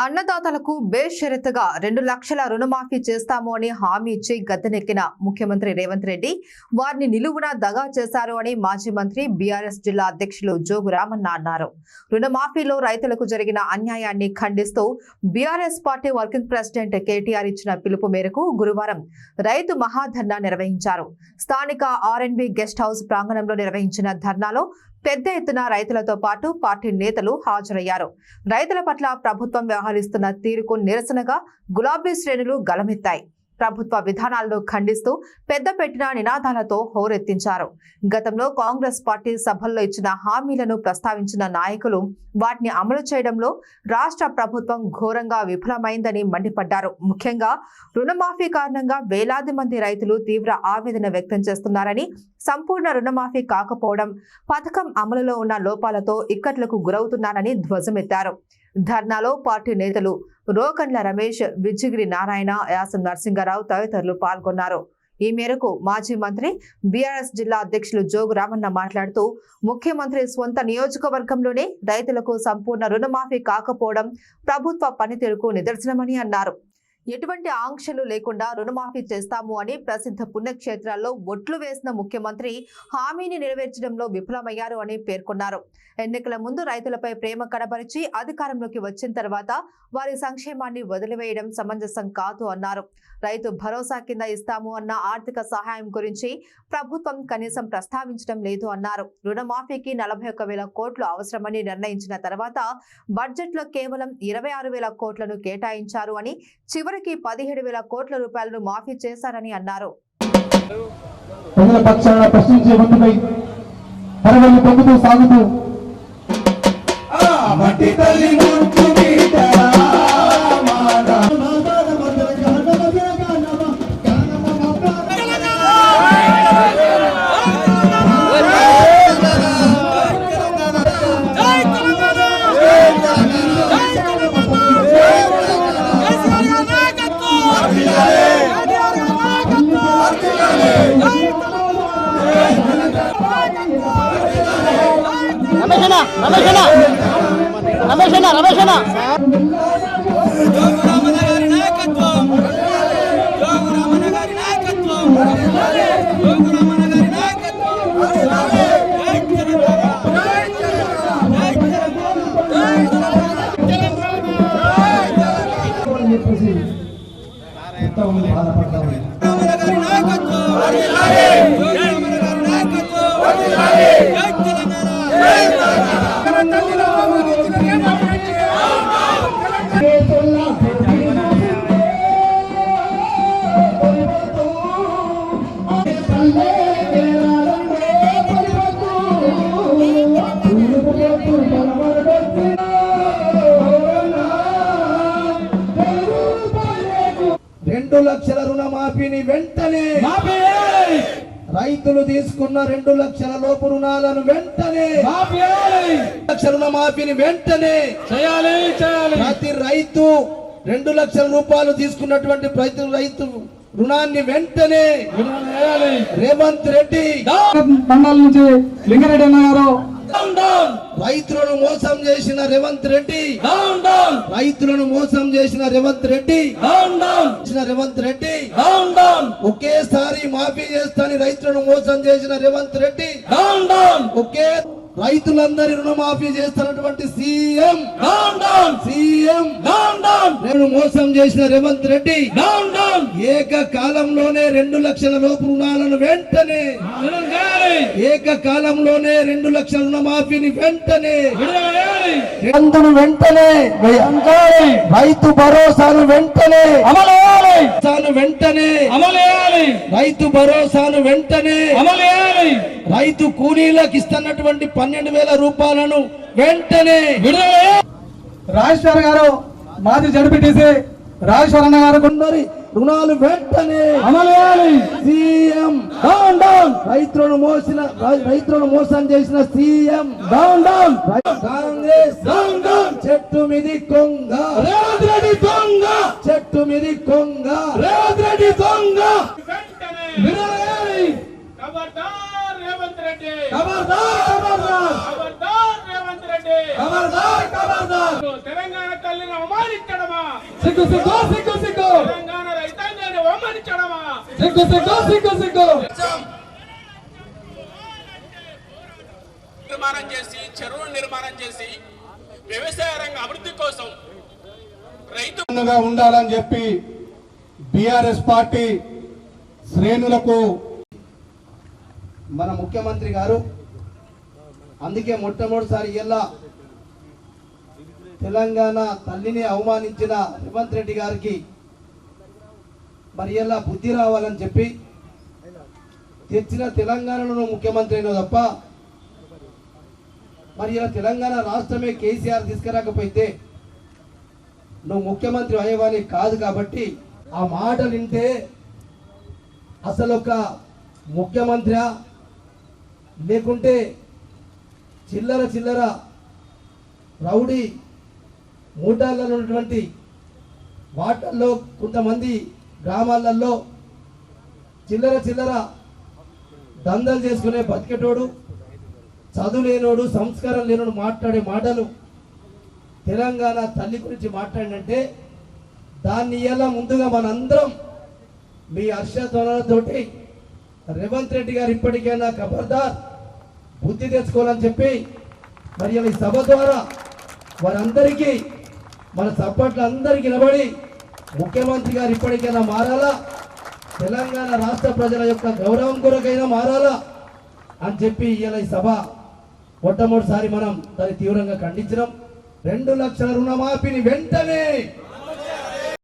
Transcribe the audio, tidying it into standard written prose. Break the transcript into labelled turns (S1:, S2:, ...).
S1: అన్నదాతలకు బేషరతుగా 2 లక్షల రుణమాఫీ చేస్తాము అని హామీ ఇచ్చి గద్దెనెక్కిన ముఖ్యమంత్రి రేవంత్ రెడ్డి వారిని నిలువునా దగా చేశారు అని మాజీ మంత్రి బీఆర్ఎస్ జిల్లా అధ్యక్షులు జోగు రామన్న అన్నారు. రుణమాఫీలో రైతులకు జరిగిన అన్యాయాన్ని ఖండిస్తూ BRS party working president KTR ఇచ్చిన పిలుపు మేరకు గురువారం రైతు మహాధర్నా నిర్వహించారు. స్థానిక ఆర్ఎండ్బి గెస్ట్ హౌస్ ప్రాంగణంలో నిర్వహించిన ధర్నాలో పెద్ద ఎత్తున రైతులతో పాటు పార్టీ నేతలు హాజరయ్యారు. రైతుల పట్ల ప్రభుత్వం వ్యవహరిస్తున్న తీరుకు నిరసనగా గులాబీ శ్రేణులు గలమెత్తాయి. ప్రభుత్వ విధానాలను ఖండిస్తూ పెద్ద పెట్టిన నినాదాలతో హోరెత్తించారు. గతంలో కాంగ్రెస్ పార్టీ సభల్లో ఇచ్చిన హామీలను ప్రస్తావించిన నాయకులు వాటిని అమలు చేయడంలో రాష్ట్ర ప్రభుత్వం ఘోరంగా విఫలమైందని మండిపడ్డారు. ముఖ్యంగా రుణమాఫీ కారణంగా వేలాది మంది రైతులు తీవ్ర ఆవేదన వ్యక్తం చేస్తున్నారని, సంపూర్ణ రుణమాఫీ కాకపోవడం, పథకం అమలులో ఉన్న లోపాలతో ఇక్కట్లకు గురవుతున్నారని ధ్వజమెత్తారు. ధర్నాలో పార్టీ నేతలు రోకండ్ల రమేష్, విజ్జిగిరి నారాయణ, యాసం నరసింగారావు తదితరులు పాల్గొన్నారు. ఈ మేరకు మాజీ మంత్రి బీఆర్ఎస్ జిల్లా అధ్యక్షులు జోగు రామన్న మాట్లాడుతూ ముఖ్యమంత్రి స్వంత నియోజకవర్గంలోనే రైతులకు సంపూర్ణ రుణమాఫీ కాకపోవడం ప్రభుత్వ పనితీరుకు నిదర్శనమని అన్నారు. ఎటువంటి ఆంక్షలు లేకుండా రుణమాఫీ చేస్తాము అని ప్రసిద్ధ పుణ్యక్షేత్రాల్లో ఒట్లు వేసిన ముఖ్యమంత్రి హామీని నెరవేర్చడంలో విఫలమయ్యారు అని పేర్కొన్నారు. ఎన్నికల ముందు రైతులపై ప్రేమ కనబరిచి అధికారంలోకి వచ్చిన తర్వాత వారి సంక్షేమాన్ని వదిలివేయడం సమంజసం కాదు అన్నారు. రైతు భరోసా కింద ఇస్తాము అన్న ఆర్థిక సహాయం గురించి ప్రభుత్వం కనీసం ప్రస్తావించడం లేదు అన్నారు. రుణమాఫీకి 41,000 కోట్లు అవసరమని నిర్ణయించిన తర్వాత బడ్జెట్లో కేవలం 26,000 కోట్లను కేటాయించారు అని, చివరికి 17,000 కోట్ల రూపాయలను మాఫీ చేశారని అన్నారు.
S2: లక్షల రుణమాఫీని వెంటనే రైతులు తీసుకున్న 2 లక్షల లోపు రుణాలను వెంటనే లక్షల రుణమాఫీని వెంటనే చేయాలి. ప్రతి రైతు 2 లక్షల రూపాయలు తీసుకున్నటువంటి ప్రతి రైతు రుణాన్ని వెంటనే రేవంత్ రెడ్డి మండలం నుంచి లింగారెడ్డి అన్న గారు రైతులను మోసం చేసిన రేవంత్ రెడ్డి, రైతులను మోసం చేసిన రేవంత్ రెడ్డి, రేవంత్ రెడ్డి ఒకేసారి మాఫీ చేస్తాని రైతులను మోసం చేసిన రేవంత్ రెడ్డి, ఒకే రైతులందరి రుణమాఫీ చేస్తున్నటువంటి సీఎం మోసం చేసిన రేవంత్ రెడ్డి ఏకకాలంలోనే 2 లక్షల లోపు రుణాలను వెంటనే, ఏకకాలంలోనే 2 లక్షల రుణమాఫీని వెంటనే, వెంటనే రైతు భరోసాను వెంటనే వెంటనే రైతు భరోసాను వెంటనే రైతు కూలీలకు ఇస్తున్నటువంటి 12,000 రూపాయలను వెంటనే రాజేశ్వర్ గారు, మాజీ జడ్పీటీసీ రాజేశ్వర్ అన్న గారు కొందరి రుణాలు వెంటనే సీఎం రైతులను మోసం చేసిన సీఎం కాంగ్రెస్ చెట్టు మిది కొంగ చెట్టు మిది కొంగ
S3: खबरदार रेवंत रेड्डी खबरदार रेवंत रेड्डी खबरदार
S2: ఖబర్దార్.
S3: తెలంగాణ తల్లిని అవమానించడమా,
S2: సిగ్గు సిగ్గు సిగ్గు సిగ్గు
S3: తెలంగాణ రైతాంగాన్ని అవమానించడమా,
S2: సిగ్గు సిగ్గు సిగ్గు సిగ్గు.
S3: నిర్మాణం చేసి చెరువులు నిర్మాణం చేసి వ్యవసాయ రంగ అభివృద్ధి కోసం రైతు
S2: ఉండాలని చెప్పి బిఆర్ఎస్ పార్టీ శ్రేణులకు మన ముఖ్యమంత్రి గారు అందుకే మొట్టమొదటిసారి ఇలా తెలంగాణ తల్లిని అవమానించిన రేవంత్ రెడ్డి గారికి మరి ఇలా బుద్ధి రావాలని చెప్పి తెచ్చిన తెలంగాణలో ముఖ్యమంత్రి అయినా తప్ప మరి ఇలా తెలంగాణ రాష్ట్రమే కేసీఆర్ తీసుకురాకపోతే నువ్వు ముఖ్యమంత్రి అయ్యేవాని కాదు. కాబట్టి ఆ మాటలు వింటే అసలు ఒక ముఖ్యమంత్రి లేకుంటే చిల్లర చిల్లర రౌడీ మూటాలలో ఉన్నటువంటి వాటల్లో కొంతమంది గ్రామాలలో చిల్లర చిల్లర దందలు చేసుకునే బతికేటోడు, చదువు లేనోడు, సంస్కారం లేనోడు మాట్లాడే మాటలు తెలంగాణ తల్లి గురించి మాట్లాడినంటే దాన్ని ఇలా ముందుగా మనందరం మీ హర్షధ్వానాలతోటి రేవంత్ రెడ్డి గారు ఇప్పటికైనా ఖబర్దార్ బుద్ధి తెచ్చుకోవాలని చెప్పి మరి ఈ సభ ద్వారా వారందరికీ మన చప్పట్లు అందరికీ నిలబడి ముఖ్యమంత్రి గారు ఇప్పటికైనా మారాలా, తెలంగాణ రాష్ట్ర ప్రజల యొక్క గౌరవం కొరకైనా మారాలా అని చెప్పి ఇలా ఈ సభ మొట్టమొదటిసారి మనం దాన్ని తీవ్రంగా ఖండించడం. 2 లక్షల రుణమాఫీని వెంటనే